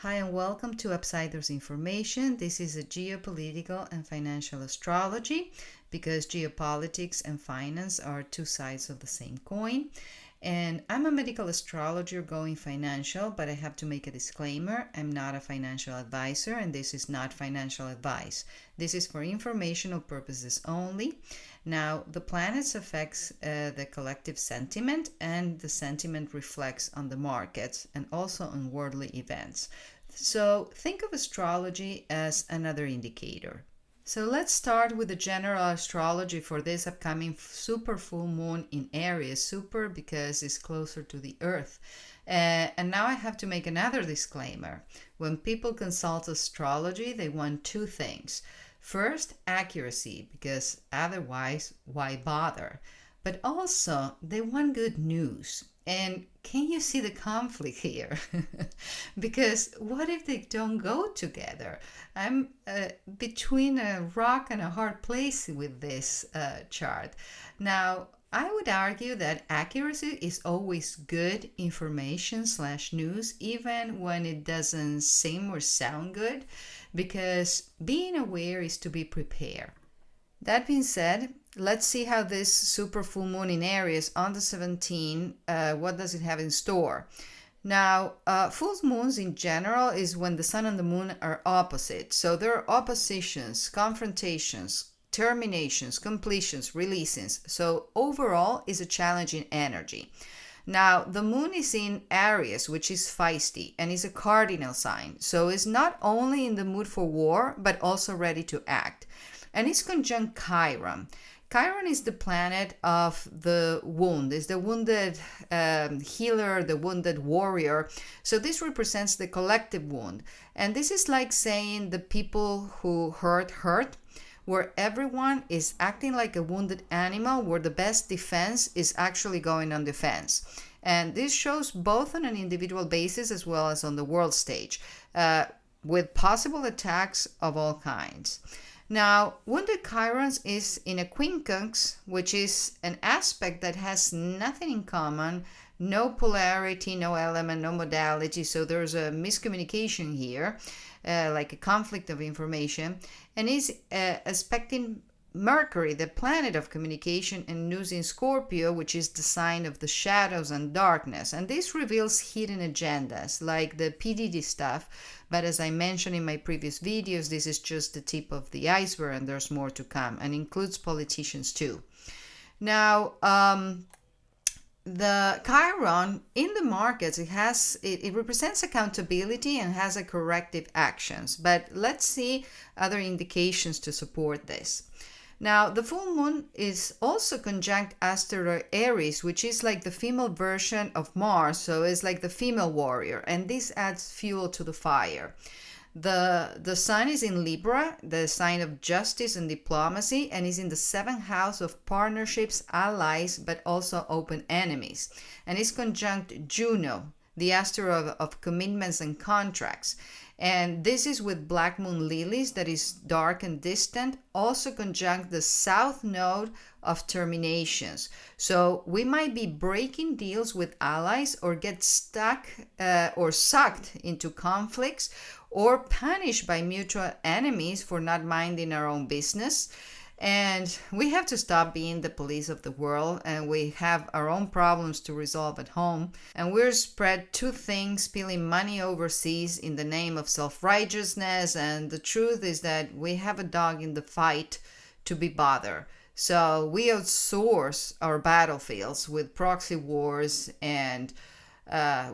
Hi and welcome to Upsiders Information. This is a geopolitical and financial astrology because geopolitics and finance are two sides of the same coin. And I'm a medical astrologer going financial, but I have to make a disclaimer. I'm not a financial advisor and this is not financial advice. This is for informational purposes only. Now, the planets affects the collective sentiment, and the sentiment reflects on the markets and also on worldly events. So think of astrology as another indicator. So let's start with the general astrology for this upcoming super full moon in Aries. Super because it's closer to the Earth. And now I have to make another disclaimer. When people consult astrology, they want two things. First, accuracy, because otherwise, why bother? But also, they want good news. And can you see the conflict here? Because what if they don't go together? I'm between a rock and a hard place with this chart. Now, I would argue that accuracy is always good information slash news, even when it doesn't seem or sound good, because being aware is to be prepared. That being said, let's see how this super full moon in Aries on the 17th, what does it have in store? Now, full moons in general is when the sun and the moon are opposite. So there are oppositions, confrontations, terminations, completions, releases. So overall is a challenging energy. Now, the moon is in Aries, which is feisty and is a cardinal sign. So it's not only in the mood for war, but also ready to act. And it's conjunct Chiron. Chiron is the planet of the wound, is the wounded healer, the wounded warrior. So this represents the collective wound. And this is like saying the people who hurt, where everyone is acting like a wounded animal, where the best defense is actually going on defense. And this shows both on an individual basis as well as on the world stage, with possible attacks of all kinds. Now, wounded Chiron is in a quincunx, which is an aspect that has nothing in common, no polarity, no element, no modality. So there's a miscommunication here, like a conflict of information, and is aspecting Mercury, the planet of communication and news in Scorpio, which is the sign of the shadows and darkness. And this reveals hidden agendas, like the PDD stuff. But as I mentioned in my previous videos, this is just the tip of the iceberg and there's more to come, and includes politicians too. Now, the Chiron in the markets, it represents accountability and has a corrective actions. But let's see other indications to support this. Now, the full moon is also conjunct asteroid Aries, which is like the female version of Mars, so it's like the female warrior, and this adds fuel to the fire. The sun is in Libra, the sign of justice and diplomacy, and is in the seventh house of partnerships, allies, but also open enemies. And is conjunct Juno, the asteroid of commitments and contracts. And this is with Black Moon Lilies, that is dark and distant, also conjunct the south node of terminations. So we might be breaking deals with allies, or get stuck or sucked into conflicts, or punished by mutual enemies for not minding our own business. And we have to stop being the police of the world, and we have our own problems to resolve at home. And we're spread too thin, spilling money overseas in the name of self-righteousness. And the truth is that we have a dog in the fight to be bothered. So we outsource our battlefields with proxy wars, and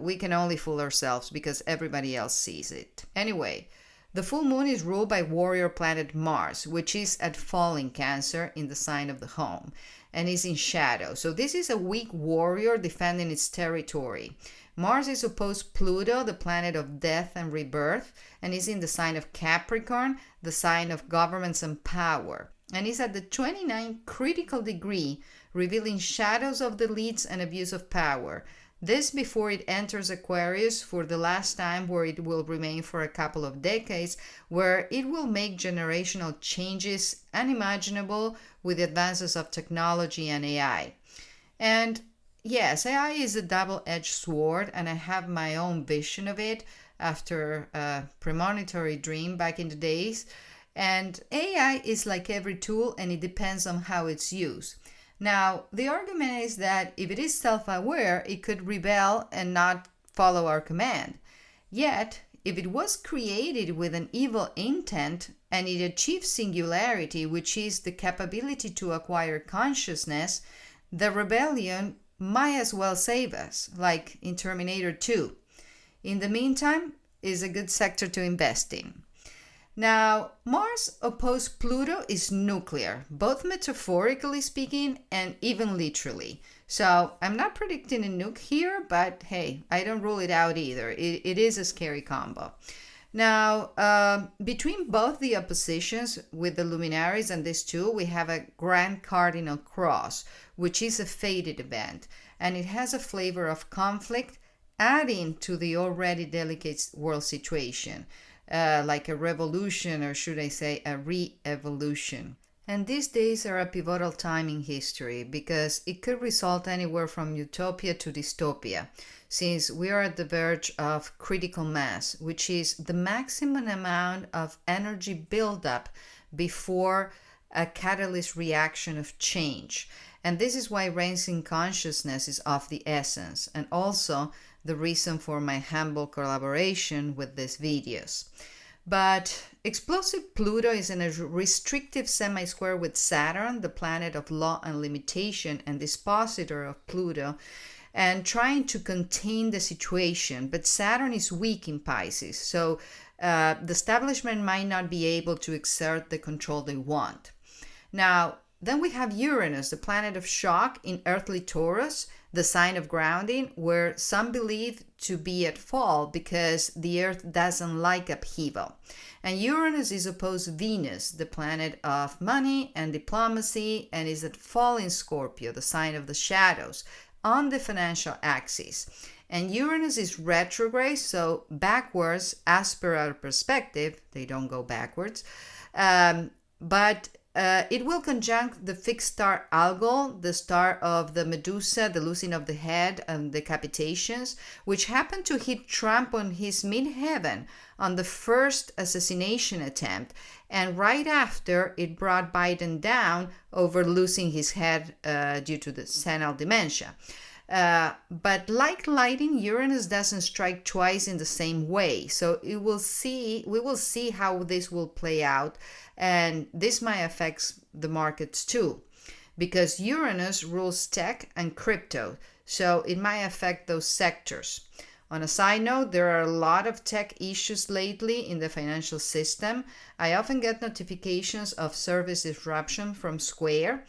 we can only fool ourselves because everybody else sees it. Anyway, the full moon is ruled by warrior planet Mars, which is at falling Cancer in the sign of the home, and is in shadow. So this is a weak warrior defending its territory. Mars is opposed Pluto, the planet of death and rebirth, and is in the sign of Capricorn, the sign of governments and power, and is at the 29th critical degree, revealing shadows of the deletes and abuse of power. This before it enters Aquarius for the last time, where it will remain for a couple of decades, where it will make generational changes unimaginable with the advances of technology and AI. And yes, AI is a double-edged sword, and I have my own vision of it. after a premonitory dream back in the days. And AI is like every tool, and it depends on how it's used. Now, the argument is that if it is self aware, it could rebel and not follow our command. Yet, if it was created with an evil intent and it achieves singularity, which is the capability to acquire consciousness, the rebellion might as well save us, like in Terminator 2. In the meantime, is a good sector to invest in. Now, Mars opposed Pluto is nuclear, both metaphorically speaking and even literally. So I'm not predicting a nuke here, but hey, I don't rule it out either. It is a scary combo. Now, between both the oppositions with the luminaries and these two, we have a Grand Cardinal Cross, which is a fated event, and it has a flavor of conflict, adding to the already delicate world situation. Like a revolution, or should I say a re-evolution. And these days are a pivotal time in history because it could result anywhere from utopia to dystopia, since we are at the verge of critical mass, which is the maximum amount of energy buildup before a catalyst reaction of change. And this is why raising consciousness is of the essence, and also the reason for my humble collaboration with these videos. But explosive Pluto is in a restrictive semi-square with Saturn, the planet of law and limitation and dispositor of Pluto, and trying to contain the situation. But Saturn is weak in Pisces, so the establishment might not be able to exert the control they want. Now, then we have Uranus, the planet of shock in earthly Taurus, the sign of grounding, where some believe to be at fault because the earth doesn't like upheaval. And Uranus is opposed to Venus, the planet of money and diplomacy, and is at fall in Scorpio, the sign of the shadows, on the financial axis. And Uranus is retrograde, so backwards as per our perspective. They don't go backwards. But it will conjunct the fixed star Algol, the star of the Medusa, the losing of the head, and decapitations, which happened to hit Trump on his midheaven on the first assassination attempt. And right after, it brought Biden down over losing his head due to the senile dementia. But like lighting, Uranus doesn't strike twice in the same way. So we will see how this will play out, and this might affect the markets too, because Uranus rules tech and crypto, so it might affect those sectors. On a side note, there are a lot of tech issues lately in the financial system. I often get notifications of service disruption from Square,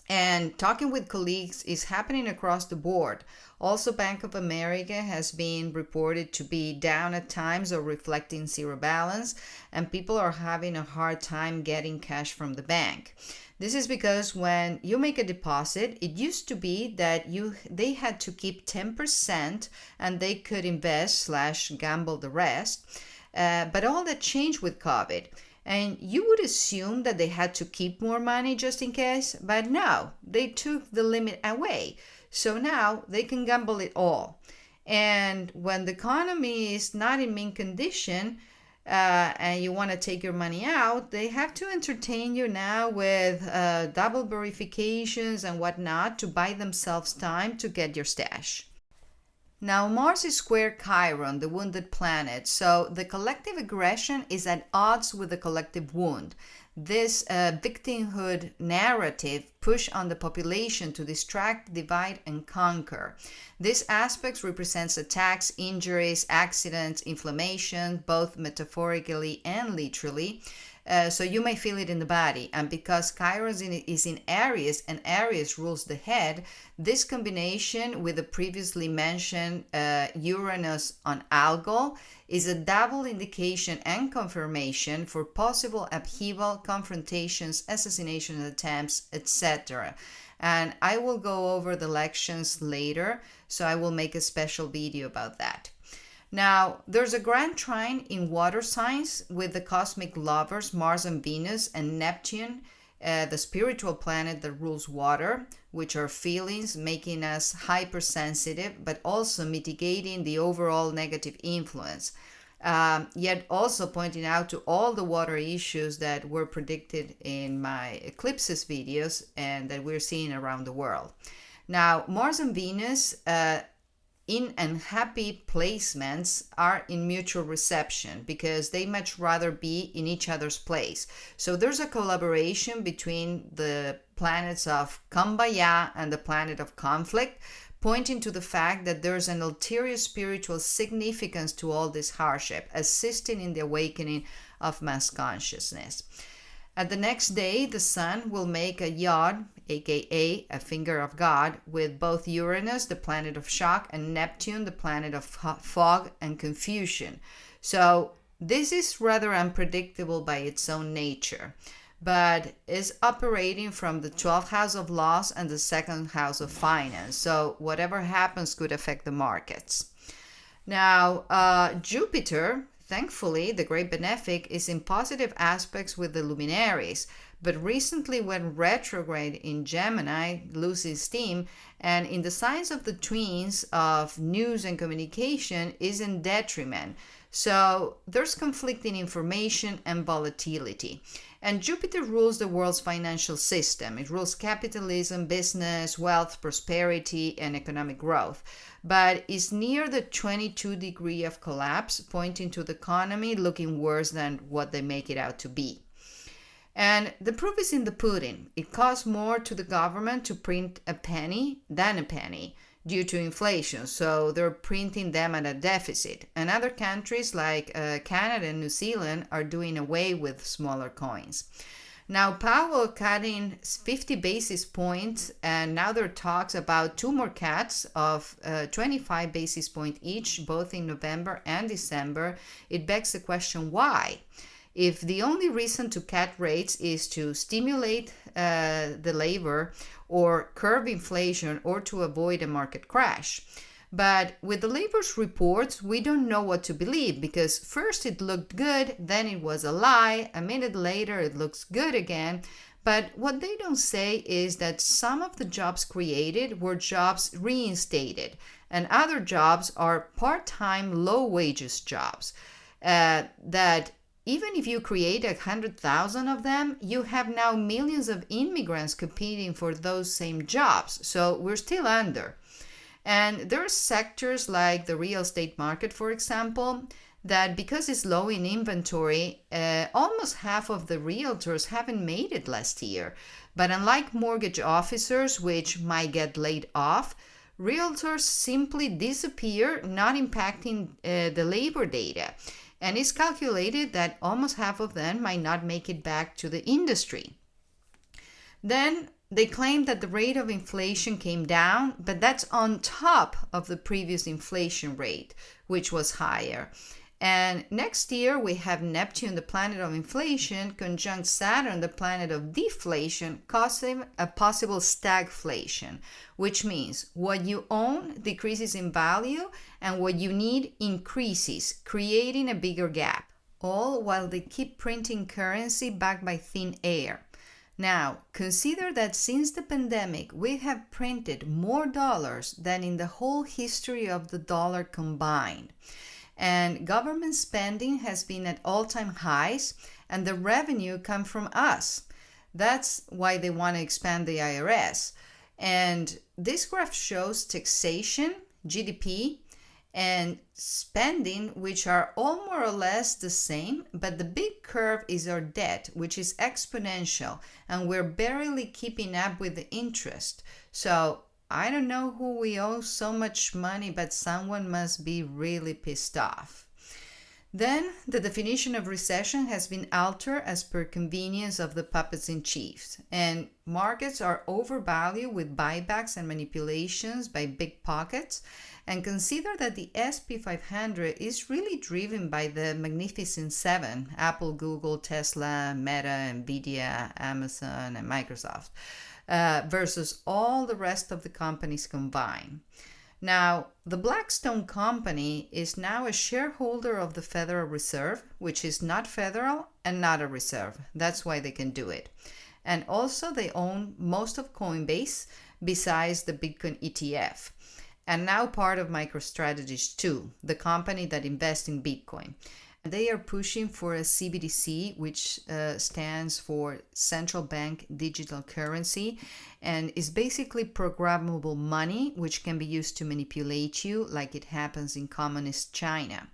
and talking with colleagues is happening across the board. Also, Bank of America has been reported to be down at times or reflecting zero balance, and people are having a hard time getting cash from the bank. This is because when you make a deposit, it used to be that they had to keep 10% and they could invest / gamble the rest. But all that changed with COVID. And you would assume that they had to keep more money just in case, but no, they took the limit away. So now they can gamble it all. And when the economy is not in mint condition, and you want to take your money out, they have to entertain you now with double verifications and whatnot to buy themselves time to get your stash. Now, Mars is square Chiron, the wounded planet, so the collective aggression is at odds with the collective wound. This victimhood narrative push on the population to distract, divide, and conquer. These aspects represents attacks, injuries, accidents, inflammation, both metaphorically and literally. So you may feel it in the body. And because Chiron is in Aries and Aries rules the head, this combination with the previously mentioned Uranus on Algol is a double indication and confirmation for possible upheaval, confrontations, assassination attempts, etc. And I will go over the elections later, so I will make a special video about that. Now, there's a grand trine in water signs with the cosmic lovers, Mars and Venus, and Neptune, the spiritual planet that rules water, which are feelings, making us hypersensitive, but also mitigating the overall negative influence. Yet also pointing out to all the water issues that were predicted in my eclipses videos and that we're seeing around the world. Now, Mars and Venus in unhappy placements are in mutual reception because they much rather be in each other's place. So there's a collaboration between the planets of Kumbaya and the planet of conflict, pointing to the fact that there's an ulterior spiritual significance to all this hardship, assisting in the awakening of mass consciousness. At the next day, the Sun will make a yod, aka a finger of God, with both Uranus, the planet of shock, and Neptune, the planet of fog and confusion. So this is rather unpredictable by its own nature, but is operating from the 12th house of loss and the 2nd house of finance. So whatever happens could affect the markets. Now, Jupiter, thankfully, the great benefic, is in positive aspects with the luminaries, but recently went retrograde in Gemini, losing steam, and in the signs of the twins of news and communication is in detriment. So there's conflicting information and volatility. And Jupiter rules the world's financial system. It rules capitalism, business, wealth, prosperity, and economic growth. But is near the 22 degree of collapse, pointing to the economy looking worse than what they make it out to be. And the proof is in the pudding. It costs more to the government to print a penny than a penny due to inflation, so they're printing them at a deficit. And other countries like Canada and New Zealand are doing away with smaller coins. Now, Powell cutting 50 basis points, and now there are talks about two more cuts of 25 basis points each, both in November and December. It begs the question, why? If the only reason to cut rates is to stimulate the labor or curb inflation or to avoid a market crash. But with the labor's reports, we don't know what to believe because first it looked good, then it was a lie, a minute later it looks good again. But what they don't say is that some of the jobs created were jobs reinstated, and other jobs are part-time, low-wages jobs that even if you create 100,000 of them, you have now millions of immigrants competing for those same jobs. So we're still under. And there are sectors like the real estate market, for example, that because it's low in inventory, almost half of the realtors haven't made it last year. But unlike mortgage officers, which might get laid off, realtors simply disappear, not impacting the labor data. And it's calculated that almost half of them might not make it back to the industry. Then they claim that the rate of inflation came down, but that's on top of the previous inflation rate, which was higher. And next year, we have Neptune, the planet of inflation, conjunct Saturn, the planet of deflation, causing a possible stagflation, which means what you own decreases in value and what you need increases, creating a bigger gap, all while they keep printing currency backed by thin air. Now, consider that since the pandemic, we have printed more dollars than in the whole history of the dollar combined. And government spending has been at all-time highs, and the revenue comes from us. That's why they want to expand the IRS. And this graph shows taxation, GDP, and spending, which are all more or less the same, but the big curve is our debt, which is exponential, and we're barely keeping up with the interest. So I don't know who we owe so much money, but someone must be really pissed off. Then the definition of recession has been altered as per convenience of the puppets in chief, and markets are overvalued with buybacks and manipulations by big pockets. And consider that the SP 500 is really driven by the Magnificent Seven: Apple, Google, Tesla, Meta, Nvidia, Amazon, and Microsoft, versus all the rest of the companies combined. Now, the Blackstone company is now a shareholder of the Federal Reserve, which is not federal and not a reserve. That's why they can do it. And also they own most of Coinbase besides the Bitcoin ETF. and now part of MicroStrategies too, the company that invests in Bitcoin. They are pushing for a CBDC, which stands for Central Bank Digital Currency, and is basically programmable money, which can be used to manipulate you, like it happens in communist China.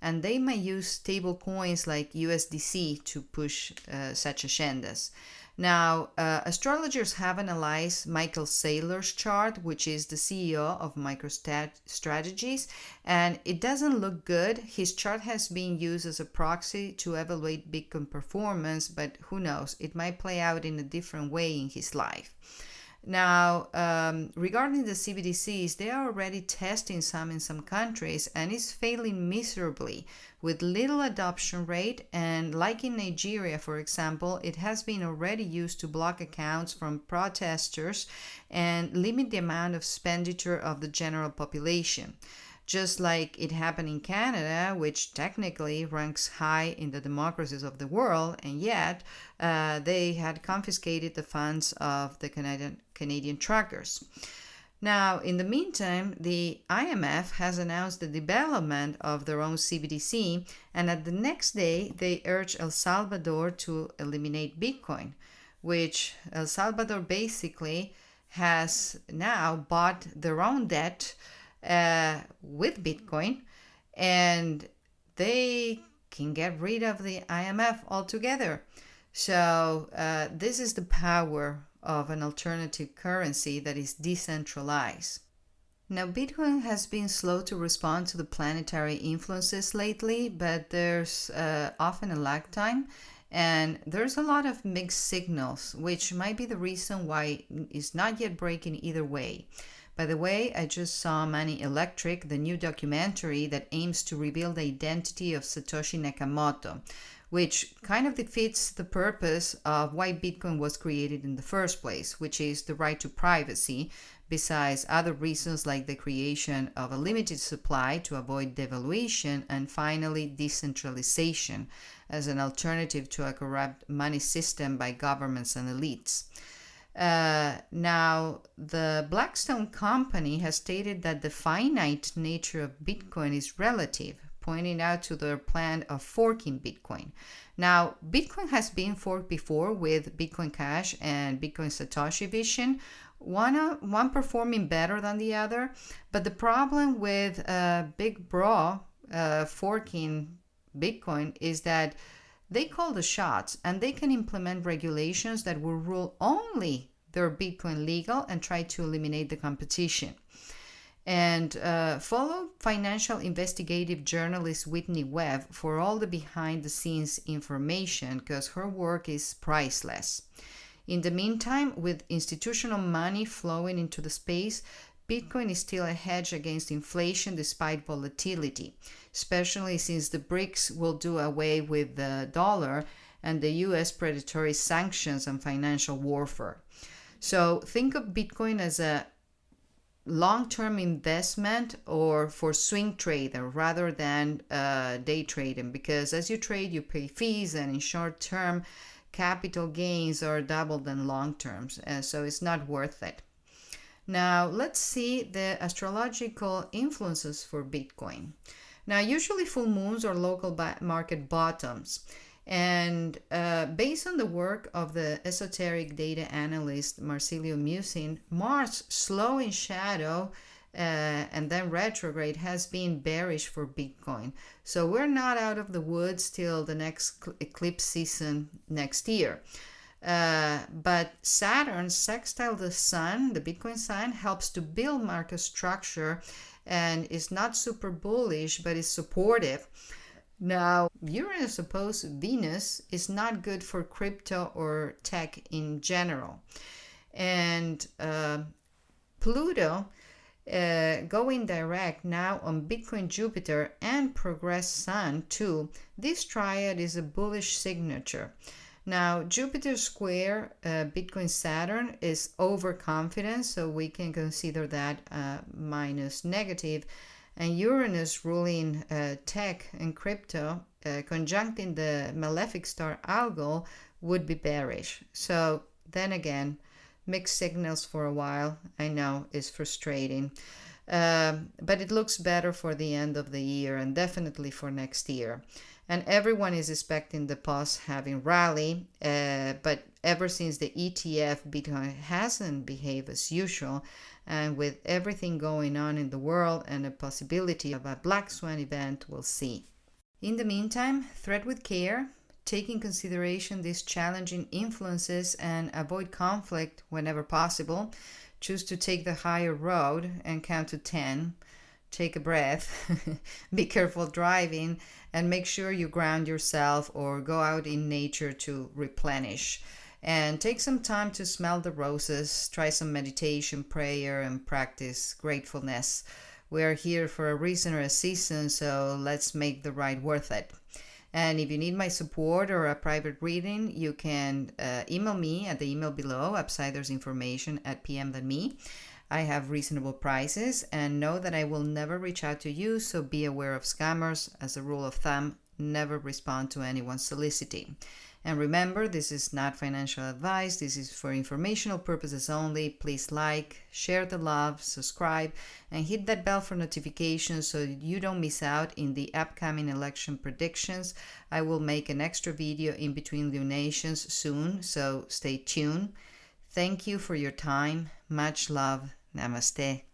And they may use stable coins like USDC to push such agendas. Now, astrologers have analyzed Michael Saylor's chart, which is the CEO of MicroStrategies, and it doesn't look good. His chart has been used as a proxy to evaluate Bitcoin performance, but who knows, it might play out in a different way in his life. Now, regarding the CBDCs, they are already testing some in some countries and is failing miserably with little adoption rate. And like in Nigeria, for example, it has been already used to block accounts from protesters and limit the amount of expenditure of the general population. Just like it happened in Canada, which technically ranks high in the democracies of the world, and yet they had confiscated the funds of the Canadian truckers. Now, in the meantime, the IMF has announced the development of their own CBDC, and at the next day, they urged El Salvador to eliminate Bitcoin, which El Salvador basically has now bought their own debt with Bitcoin, and they can get rid of the IMF altogether. So this is the power of an alternative currency that is decentralized. Now, Bitcoin has been slow to respond to the planetary influences lately, but there's often a lag time, and there's a lot of mixed signals, which might be the reason why it's not yet breaking either way. By the way, I just saw Money Electric, the new documentary that aims to reveal the identity of Satoshi Nakamoto, which kind of defeats the purpose of why Bitcoin was created in the first place, which is the right to privacy, besides other reasons like the creation of a limited supply to avoid devaluation, and finally decentralization as an alternative to a corrupt money system by governments and elites. Now, the Blackstone company has stated that the finite nature of Bitcoin is relative, pointing out to their plan of forking Bitcoin. Now, Bitcoin has been forked before with Bitcoin Cash and Bitcoin Satoshi Vision, one performing better than the other. But the problem with Big Bro forking Bitcoin is that they call the shots, and they can implement regulations that will rule only their Bitcoin legal and try to eliminate the competition. And follow financial investigative journalist Whitney Webb for all the behind-the-scenes information, because her work is priceless. In the meantime, with institutional money flowing into the space, Bitcoin is still a hedge against inflation despite volatility, especially since the BRICS will do away with the dollar and the US predatory sanctions and financial warfare. So think of Bitcoin as a long-term investment or for swing trader rather than day trading, because as you trade you pay fees, and in short term capital gains are double than long terms, so it's not worth it. Now, let's see the astrological influences for Bitcoin. Now, usually full moons are local market bottoms. And based on the work of the esoteric data analyst Marsilio Musin, Mars slow in shadow and then retrograde has been bearish for Bitcoin. So we're not out of the woods till the next eclipse season next year. But Saturn sextile the Sun, the Bitcoin sign, helps to build market structure and is not super bullish, but is supportive. Now, Uranus opposed Venus is not good for crypto or tech in general. And Pluto going direct now on Bitcoin Jupiter and progress Sun too. This triad is a bullish signature. Now, Jupiter square Bitcoin Saturn is overconfident, so we can consider that minus negative. And Uranus ruling tech and crypto conjuncting the malefic star Algol would be bearish. So then again, mixed signals for a while. I know it's frustrating. But it looks better for the end of the year and definitely for next year. And everyone is expecting the pause having rally, but ever since the ETF, Bitcoin hasn't behaved as usual, and with everything going on in the world and a possibility of a black swan event, we'll see. In the meantime, tread with care, take in consideration these challenging influences and avoid conflict whenever possible. Choose to take the higher road and count to 10. Take a breath, be careful driving, and make sure you ground yourself or go out in nature to replenish. And take some time to smell the roses, try some meditation, prayer, and practice gratefulness. We are here for a reason or a season, so let's make the ride worth it. And if you need my support or a private reading, you can email me at the email below, upsidersiformation@pm.me. I have reasonable prices and know that I will never reach out to you, so be aware of scammers. As a rule of thumb, never respond to anyone soliciting. And remember, this is not financial advice. This is for informational purposes only. Please like, share the love, subscribe, and hit that bell for notifications so you don't miss out in the upcoming election predictions. I will make an extra video in between lunations soon, so stay tuned. Thank you for your time. Much love. Namaste.